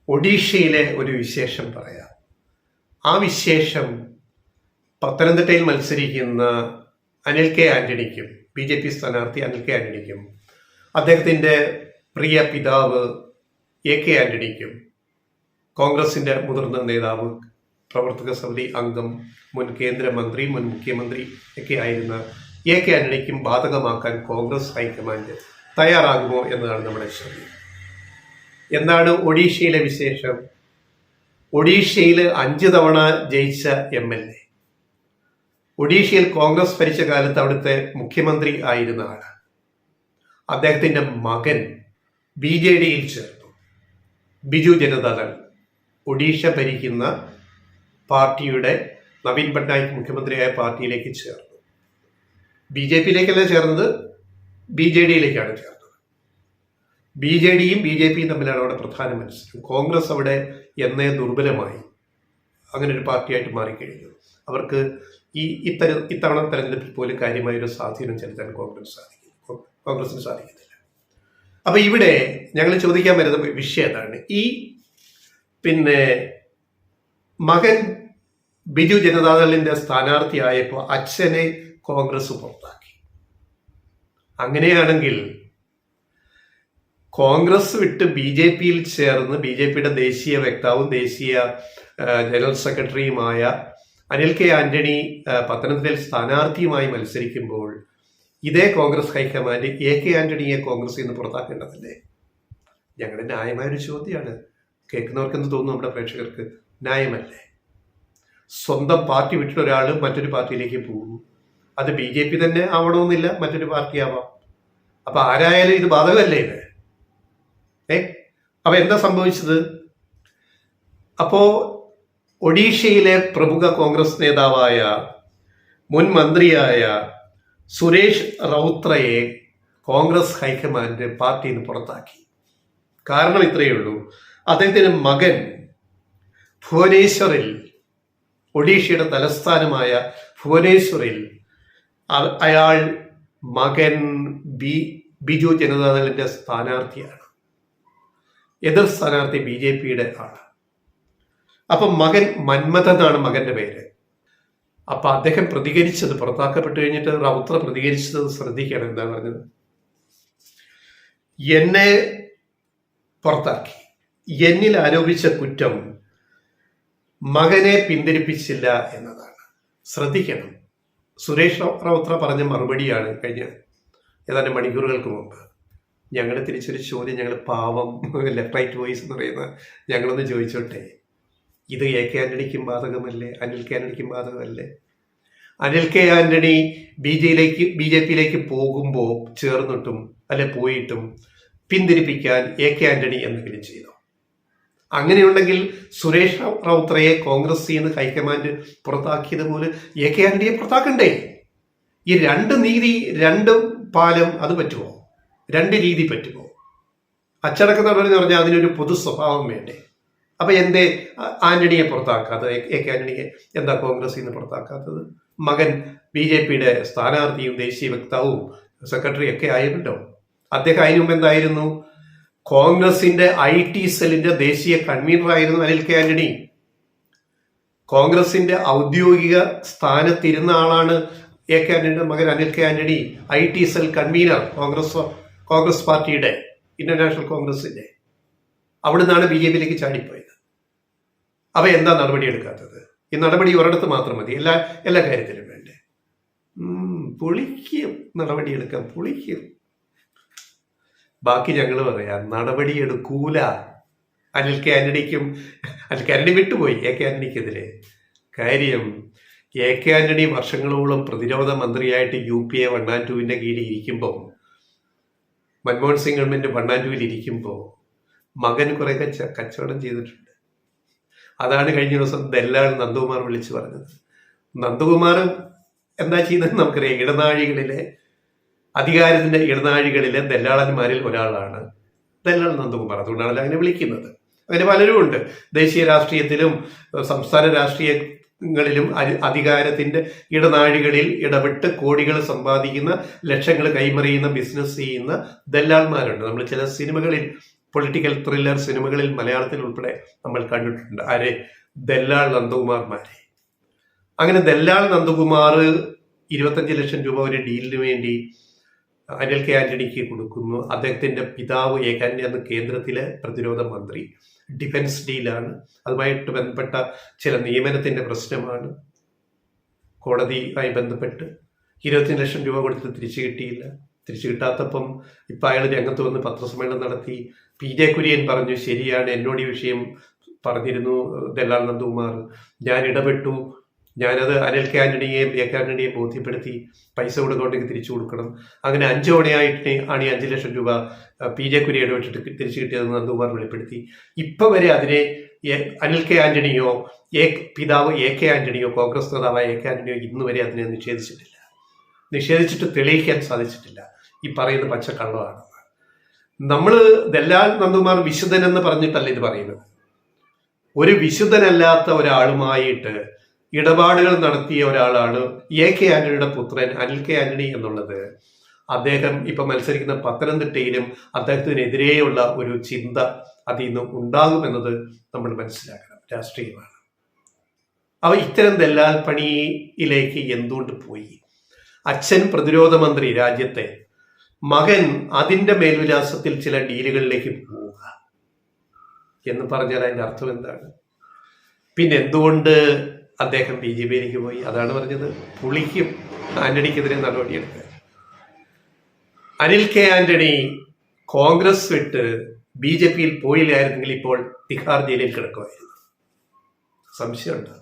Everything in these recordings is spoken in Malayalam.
ഒഡീഷയിലെ ഒരു വിശേഷം പറയാം. ആ വിശേഷം പത്തനംതിട്ടയിൽ മത്സരിക്കുന്ന അനിൽ കെ ആന്റണിക്കും BJP സ്ഥാനാർത്ഥി അനിൽ കെ ആന്റണിക്കും അദ്ദേഹത്തിൻ്റെ പ്രിയ പിതാവ് AK ആന്റണിക്കും കോൺഗ്രസിൻ്റെ മുതിർന്ന നേതാവ് പ്രവർത്തക സമിതി അംഗം മുൻ കേന്ദ്രമന്ത്രി മുൻ മുഖ്യമന്ത്രി ഒക്കെ ആയിരുന്ന AK ആന്റണിക്കും ബാധകമാക്കാൻ കോൺഗ്രസ് ഹൈക്കമാൻഡ് തയ്യാറാകുമോ എന്നതാണ് നമ്മുടെ ചോദ്യം. എന്താണ് ഒഡീഷയിലെ വിശേഷം? ഒഡീഷയിൽ 5 തവണ ജയിച്ച MLA, ഒഡീഷയിൽ കോൺഗ്രസ് ഭരിച്ച കാലത്ത് അവിടുത്തെ മുഖ്യമന്ത്രി ആയിരുന്ന ആള്, അദ്ദേഹത്തിൻ്റെ മകൻ BJDയിൽ ചേർന്നു. ബിജു ജനതാദൾ, ഒഡീഷ ഭരിക്കുന്ന പാർട്ടിയുടെ നവീൻ പട്നായിക് മുഖ്യമന്ത്രിയായ പാർട്ടിയിലേക്ക് ചേർന്നു. BJPയിലേക്കല്ല ചേർന്നത്, BJDയിലേക്കാണ് ചേർന്നത്. BJDയും BJPയും തമ്മിലാണ് അവിടെ പ്രധാന മത്സരം. കോൺഗ്രസ് അവിടെ എന്നേ ദുർബലമായി, അങ്ങനെ ഒരു പാർട്ടിയായിട്ട് മാറിക്കഴിഞ്ഞു. അവർക്ക് ഇത്തവണ തെരഞ്ഞെടുപ്പിൽ പോലും കാര്യമായൊരു സ്വാധീനം ചെലുത്താൻ കോൺഗ്രസിന് സാധിക്കുന്നില്ല. അപ്പൊ ഇവിടെ ഞങ്ങൾ ചോദിക്കാൻ വരുന്ന വിഷയം അതാണ്. മകൻ ബിജു ജനതാദളിന്റെ സ്ഥാനാർത്ഥിയായപ്പോൾ അച്ഛനെ കോൺഗ്രസ് പുറത്താക്കി. അങ്ങനെയാണെങ്കിൽ കോൺഗ്രസ് വിട്ട് BJPയിൽ ചേർന്ന് BJPയുടെ ദേശീയ വക്താവും ദേശീയ ജനറൽ സെക്രട്ടറിയുമായ അനിൽ കെ ആന്റണി പത്തനംതിട്ടയിൽ സ്ഥാനാർത്ഥിയുമായി മത്സരിക്കുമ്പോൾ ഇതേ കോൺഗ്രസ് ഹൈക്കമാൻഡ് AK ആന്റണിയെ കോൺഗ്രസിൽ നിന്ന് പുറത്താക്കേണ്ടതല്ലേ? ഞങ്ങളുടെ ന്യായമായൊരു ചോദ്യമാണ്. കേൾക്കുന്നവർക്ക് എന്ത് തോന്നുന്നു? നമ്മുടെ പ്രേക്ഷകർക്ക് ന്യായമല്ലേ? സ്വന്തം പാർട്ടി വിട്ടിട്ട് ഒരാൾ മറ്റൊരു പാർട്ടിയിലേക്ക് പോകും. അത് BJP തന്നെ ആവണമെന്നില്ല, മറ്റൊരു പാർട്ടി ആവാം. അപ്പൊ ആരായാലും ഇത് ബാധകമല്ലേ ഇത്? അപ്പൊ എന്താ സംഭവിച്ചത്? അപ്പോ ഒഡീഷയിലെ പ്രമുഖ കോൺഗ്രസ് നേതാവായ മുൻ മന്ത്രിയായ സുരേഷ് റൌത്രയെ കോൺഗ്രസ് ഹൈക്കമാൻഡ് പാർട്ടിയിൽ നിന്ന് പുറത്താക്കി. കാരണം ഇത്രയേ ഉള്ളൂ. അദ്ദേഹത്തിന്റെ മകൻ ഭുവനേശ്വറിൽ, ഒഡീഷയുടെ തലസ്ഥാനമായ ഭുവനേശ്വറിൽ അയാൾ മകൻ ബിജു ജനതാദളിന്റെ സ്ഥാനാർത്ഥിയാണ്. എതിർ സ്ഥാനാർത്ഥി BJPയുടെ ആണ്. അപ്പൊ മകൻ മന്മഥൻ എന്നാണ് മകന്റെ പേര്. അപ്പൊ അദ്ദേഹം പ്രതികരിച്ചത്, പുറത്താക്കപ്പെട്ടു കഴിഞ്ഞിട്ട് റൌത്ര പ്രതികരിച്ചത് ശ്രദ്ധിക്കണം. എന്താ പറഞ്ഞത്? എന്നെ പുറത്താക്കി, എന്നിൽ ആരോപിച്ച കുറ്റം മകനെ പിന്തിരിപ്പിച്ചില്ല എന്നതാണ്. ശ്രദ്ധിക്കണം. സുരേഷ് റൌത്ര പറഞ്ഞ മറുപടിയാണ് കഴിഞ്ഞ ഏതാനും മണിക്കൂറുകൾക്ക് മുമ്പ്. ഞങ്ങൾ തിരിച്ചൊരു ചോദ്യം, ഞങ്ങൾ പാവം ലെഫ്റ്റ് റൈറ്റ് വോയിസ് എന്ന് പറയുന്ന ഞങ്ങളൊന്ന് ചോദിച്ചോട്ടെ. ഇത് AK ആന്റണിക്കും ബാധകമല്ലേ? അനിൽ കെ ആന്റണിക്കും ബാധകമല്ലേ? അനിൽ കെ ആന്റണി BJPയിലേക്ക് പോകുമ്പോൾ ചേർന്നിട്ടും പോയിട്ടും പിന്തിരിപ്പിക്കാൻ AK ആന്റണി എന്തെങ്കിലും ചെയ്തു? അങ്ങനെയുണ്ടെങ്കിൽ സുരേഷ് റൌത്രയെ കോൺഗ്രസിൽ നിന്ന് ഹൈക്കമാൻഡ് പുറത്താക്കിയതുപോലെ AK ആന്റണിയെ പുറത്താക്കണ്ടേ? ഈ രണ്ട് നീതി, രണ്ട് പാലം, അത് പറ്റുമോ? രണ്ട് രീതി പറ്റുമോ? അച്ചടക്ക നടപടി എന്ന് പറഞ്ഞാൽ അതിനൊരു പൊതു സ്വഭാവം വേണ്ടേ? അപ്പൊ എന്തേ ആന്റണിയെ പുറത്താക്കാത്തത്? AK ആന്റണിയെ എന്താ കോൺഗ്രസിൽ നിന്ന് പുറത്താക്കാത്തത്? മകൻ BJPയുടെ സ്ഥാനാർത്ഥിയും ദേശീയ വക്താവും സെക്രട്ടറി ഒക്കെ ആയിരുന്നല്ലോ. അദ്ദേഹം അതിനു മുമ്പ് എന്തായിരുന്നു? കോൺഗ്രസിന്റെ IT സെല്ലിന്റെ ദേശീയ കൺവീനർ ആയിരുന്നു അനിൽ കെ ആന്റണി. കോൺഗ്രസിന്റെ ഔദ്യോഗിക സ്ഥാനത്തിരുന്ന ആളാണ് AK ആന്റണിയുടെ മകൻ Anil K Antony, IT cell convener Congress പാർട്ടിയുടെ, ഇന്റർനാഷണൽ കോൺഗ്രസിന്റെ. അവിടെ നിന്നാണ് BJPയിലേക്ക് ചാടിപ്പോയത്. അവ എന്താ നടപടി എടുക്കാത്തത്? ഈ നടപടി ഒരിടത്ത് മാത്രം മതി, എല്ലാ കാര്യത്തിലും വേണ്ടേ? പൊളിക്കും, നടപടി എടുക്കാം, പൊളിക്കും. ബാക്കി ഞങ്ങൾ പറയാം, നടപടി എടുക്കൂല. അനിൽ കെ ആന്റണി വിട്ടുപോയി AK ആന്റണിക്കെതിരെ. കാര്യം AK ആന്റണി വർഷങ്ങളോളം പ്രതിരോധ മന്ത്രിയായിട്ട് UPA 1 and 2 കീഴിൽ ഇരിക്കുമ്പോൾ, മൻമോഹൻ സിംഗ് ഗവൺമെന്റ് 1 and 2 ഇരിക്കുമ്പോൾ മകൻ കുറെ കച്ചവടം ചെയ്തിട്ടുണ്ട്. അതാണ് കഴിഞ്ഞ ദിവസം ദല്ലാൾ നന്ദകുമാർ വിളിച്ചു പറഞ്ഞത്. നന്ദകുമാർ എന്താ ചെയ്യുന്നത് നമുക്കറിയാം. അധികാരത്തിന്റെ ഇടനാഴികളിലെ ദല്ലാളന്മാരിൽ ഒരാളാണ് ദല്ലാൾ നന്ദകുമാർ. അതുകൊണ്ടാണല്ലോ അങ്ങനെ വിളിക്കുന്നത്. അങ്ങനെ പലരും ഉണ്ട്. ദേശീയ രാഷ്ട്രീയത്തിലും സംസ്ഥാന രാഷ്ട്രീയങ്ങളിലും അധികാരത്തിന്റെ ഇടനാഴികളിൽ ഇടപെട്ട് കോടികൾ സമ്പാദിക്കുന്ന, ലക്ഷങ്ങൾ കൈമറിയുന്ന, ബിസിനസ് ചെയ്യുന്ന ദല്ലാൾമാരുണ്ട്. നമ്മൾ ചില സിനിമകളിൽ പൊളിറ്റിക്കൽ ത്രില്ലർ സിനിമകളിൽ മലയാളത്തിൽ ഉൾപ്പെടെ നമ്മൾ കണ്ടിട്ടുണ്ട്. ആരെ? ദല്ലാൾ നന്ദകുമാർമാരെ. അങ്ങനെ ദല്ലാൾ നന്ദകുമാർ 25 ലക്ഷം രൂപ ഒരു ഡീലിന് വേണ്ടി അനിൽ കെ ആന്റണിക്ക് കൊടുക്കുന്നു. അദ്ദേഹത്തിന്റെ പിതാവ് ഏകാന്റി അന്ന് കേന്ദ്രത്തിലെ പ്രതിരോധ മന്ത്രി. ഡിഫൻസ് ഡീലാണ്. അതുമായിട്ട് ബന്ധപ്പെട്ട ചില നിയമനത്തിന്റെ പ്രശ്നമാണ്. കോടതിയുമായി ബന്ധപ്പെട്ട് 25 ലക്ഷം രൂപ കൊടുത്ത് തിരിച്ചു കിട്ടിയില്ല. തിരിച്ചു കിട്ടാത്തപ്പം ഇപ്പം അയാൾ രംഗത്ത് വന്ന് പത്രസമ്മേളനം നടത്തി. PJ കുര്യൻ പറഞ്ഞു, ശരിയാണ്, എന്നോട് ഈ വിഷയം പറഞ്ഞിരുന്നു ദല്ലാൽ നന്ദകുമാർ, ഞാൻ ഇടപെട്ടു, ഞാനത് അനിൽ കെ ആന്റണിയെയും ആന്റണിയെയും ബോധ്യപ്പെടുത്തി, പൈസ കൊടുക്കണമെങ്കിൽ തിരിച്ചു കൊടുക്കണം. അങ്ങനെ 5 തവണയായിട്ട് ആണ് ഈ 5 ലക്ഷം രൂപ PJ കുര്യൻ ഇടപെട്ടിട്ട് തിരിച്ചു കിട്ടിയതെന്ന് നന്ദകുമാർ വെളിപ്പെടുത്തി. ഇപ്പം വരെ അതിനെ അനിൽ കെ ആന്റണിയോ പിതാവ് AK ആന്റണിയോ കോൺഗ്രസ് നേതാവായ AK ആന്റണിയോ ഇന്ന് വരെ അതിനെ നിഷേധിച്ചിട്ട് തെളിയിക്കാൻ സാധിച്ചിട്ടില്ല. ഈ പറയുന്ന പച്ചക്കള്ളമാണ്. നമ്മൾ ദല്ലാൽ നന്ദകുമാർ വിശുദ്ധൻ എന്ന് പറഞ്ഞിട്ടല്ല ഇത് പറയുന്നത്. ഒരു വിശുദ്ധനല്ലാത്ത ഒരാളുമായിട്ട് ഇടപാടുകൾ നടത്തിയ ഒരാളാണ് AK ആന്റണിയുടെ പുത്രൻ അനിൽ കെ ആന്റണി എന്നുള്ളത്. അദ്ദേഹം ഇപ്പൊ മത്സരിക്കുന്ന പത്തനംതിട്ടയിലും അദ്ദേഹത്തിനെതിരെയുള്ള ഒരു ചിന്ത അതിൽ നിന്ന് ഉണ്ടാകുമെന്നത് നമ്മൾ മനസ്സിലാക്കണം. രാഷ്ട്രീയമാണ്. അവ ഇത്തരം ദല്ലാൽ പണിയിലേക്ക് എന്തുകൊണ്ട് പോയി? അച്ഛൻ പ്രതിരോധ മന്ത്രി രാജ്യത്തെ, മകൻ അതിന്റെ മേൽവിലാസത്തിൽ ചില ഡീലുകളിലേക്ക് പോവുക എന്ന് പറഞ്ഞാൽ അതിന്റെ അർത്ഥം എന്താണ്? പിന്നെ എന്തുകൊണ്ട് അദ്ദേഹം BJPയിലേക്ക് പോയി? അതാണ് പറഞ്ഞത്, പുളിക്കും ആന്റണിക്കെതിരെ നടപടിയെടുക്കുക. അനിൽ കെ ആന്റണി കോൺഗ്രസ് വിട്ട് BJPയിൽ പോയില്ലായിരുന്നെങ്കിൽ ഇപ്പോൾ തിഹാർ ജയിലിൽ കിടക്കുമായിരുന്നു. സംശയമുണ്ട്.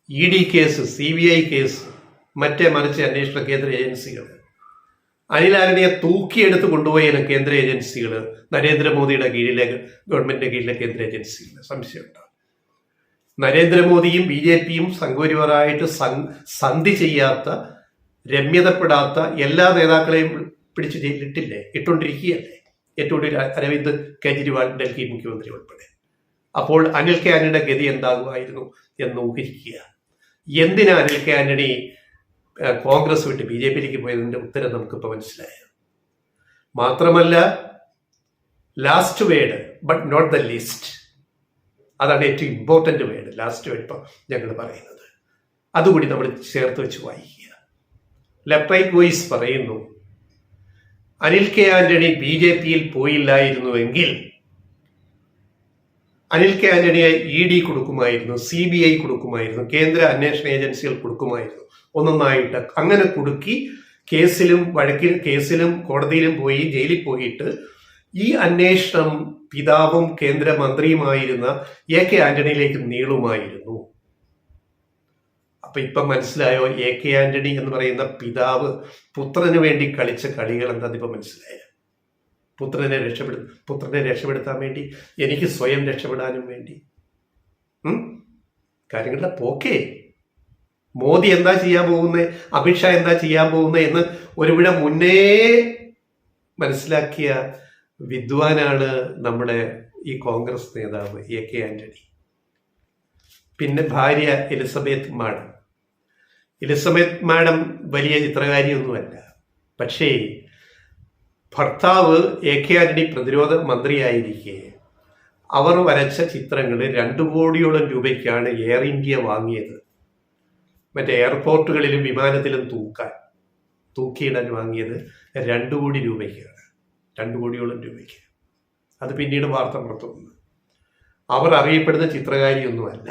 ED കേസ്, CBI കേസ്, മറിച്ച് അന്വേഷണ കേന്ദ്ര ഏജൻസികൾ, അനിൽ ആന്റണിയെ തൂക്കിയെടുത്ത് കൊണ്ടുപോയ കേന്ദ്ര ഏജൻസികൾ, നരേന്ദ്രമോദിയുടെ കീഴിലെ ഗവൺമെന്റിന്റെ കീഴിലെ കേന്ദ്ര ഏജൻസികൾ. സംശയമുണ്ട്. നരേന്ദ്രമോദിയും BJPയും സംഘപരിവാറായിട്ട് സന്ധി ചെയ്യാത്ത, രമ്യതപ്പെടാത്ത എല്ലാ നേതാക്കളെയും പിടിച്ച് ജയിലിട്ടില്ലേ, ഇട്ടുകൊണ്ടിരിക്കുകയല്ലേ. ഏറ്റവും അരവിന്ദ് കെജ്രിവാൾ ഡൽഹി മുഖ്യമന്ത്രി ഉൾപ്പെടെ. അപ്പോൾ അനിൽ കെ ആന്റണിയുടെ ഗതി എന്താകുമായിരുന്നു എന്ന് ഊഹിക്കുക. എന്തിനാ അനിൽ കെ ആന്റണി കോൺഗ്രസ് വിട്ട് BJPയിലേക്ക് പോയതിന്റെ ഉത്തരം നമുക്കിപ്പോൾ മനസ്സിലായ. മാത്രമല്ല, last word but not the least, അതാണ് ഏറ്റവും ഇമ്പോർട്ടൻ്റ് വേർഡ്. ലാസ്റ്റ് വേർഡ് ഇപ്പം ഞങ്ങൾ പറയുന്നത് അതുകൂടി നമ്മൾ ചേർത്ത് വെച്ച് വായിക്കുക. ലെഫ്റ്റ് റൈറ്റ് വോയിസ് പറയുന്നു, അനിൽ കെ ആന്റണി BJPയിൽ പോയില്ലായിരുന്നുവെങ്കിൽ അനിൽ കെ ആന്റണിയെ ED കൊടുക്കുമായിരുന്നു, CBI കൊടുക്കുമായിരുന്നു, കേന്ദ്ര അന്വേഷണ ഏജൻസികൾ കൊടുക്കുമായിരുന്നു. ഒന്നൊന്നായിട്ട് അങ്ങനെ കുടുക്കി കേസിലും കോടതിയിലും പോയി ജയിലിൽ പോയിട്ട് ഈ അന്വേഷണം പിതാവും കേന്ദ്രമന്ത്രിയുമായിരുന്ന AK ആന്റണിയിലേക്ക് നീളുമായിരുന്നു. അപ്പൊ ഇപ്പം മനസ്സിലായോ AK ആന്റണി എന്ന് പറയുന്ന പിതാവ് പുത്രന് വേണ്ടി കളിച്ച കളികൾ എന്താന്ന് ഇപ്പൊ മനസ്സിലായ? പുത്രനെ രക്ഷപ്പെടുത്താൻ വേണ്ടി, എനിക്ക് സ്വയം രക്ഷപ്പെടാനും വേണ്ടി കാര്യങ്ങളുടെ പോക്കേ. മോദി എന്താ ചെയ്യാൻ പോകുന്നത്, അമിത്ഷാ എന്താ ചെയ്യാൻ പോകുന്നത് എന്ന് ഒരുവിധ മുന്നേ മനസ്സിലാക്കിയ വിദ്വാനാണ് നമ്മുടെ ഈ കോൺഗ്രസ് നേതാവ് AK ആന്റണി. പിന്നെ ഭാര്യ എലിസബത്ത് മാഡം വലിയ ചിത്രകാരിയൊന്നുമല്ല. പക്ഷേ ഭർത്താവ് AK ആന്റണി പ്രതിരോധ മന്ത്രിയായിരിക്കെ അവർ വരച്ച ചിത്രങ്ങൾ 2 കോടിയോളം രൂപയ്ക്കാണ് എയർ ഇന്ത്യ വാങ്ങിയത്. മറ്റേ എയർപോർട്ടുകളിലും വിമാനത്തിലും തൂക്കിയിടാൻ വാങ്ങിയത് 2 കോടി രൂപയ്ക്കാണ്. 2 കോടിയോളം രൂപയ്ക്ക്. അത് പിന്നീട് വാർത്ത പുറത്തു വന്നു. അവർ അറിയപ്പെടുന്ന ചിത്രകാരിയൊന്നുമല്ല.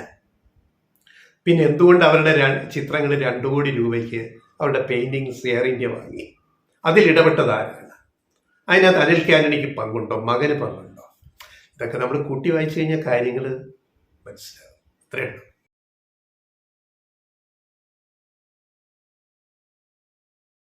പിന്നെ എന്തുകൊണ്ട് അവരുടെ ചിത്രങ്ങൾ 2 കോടി രൂപയ്ക്ക് അവരുടെ പെയിന്റിങ്സ് എയർ ഇന്ത്യ വാങ്ങി? അതിൽ ഇടപെട്ടതാരാണ്? അതിനകത്ത് അനിൽ കെ ആന്റണിക്ക് പങ്കുണ്ടോ? മകന് പങ്കുണ്ടോ? ഇതൊക്കെ നമ്മൾ കൂട്ടി വായിച്ചു കഴിഞ്ഞാൽ കാര്യങ്ങൾ മനസ്സിലാവും. ഇത്രയുള്ളൂ.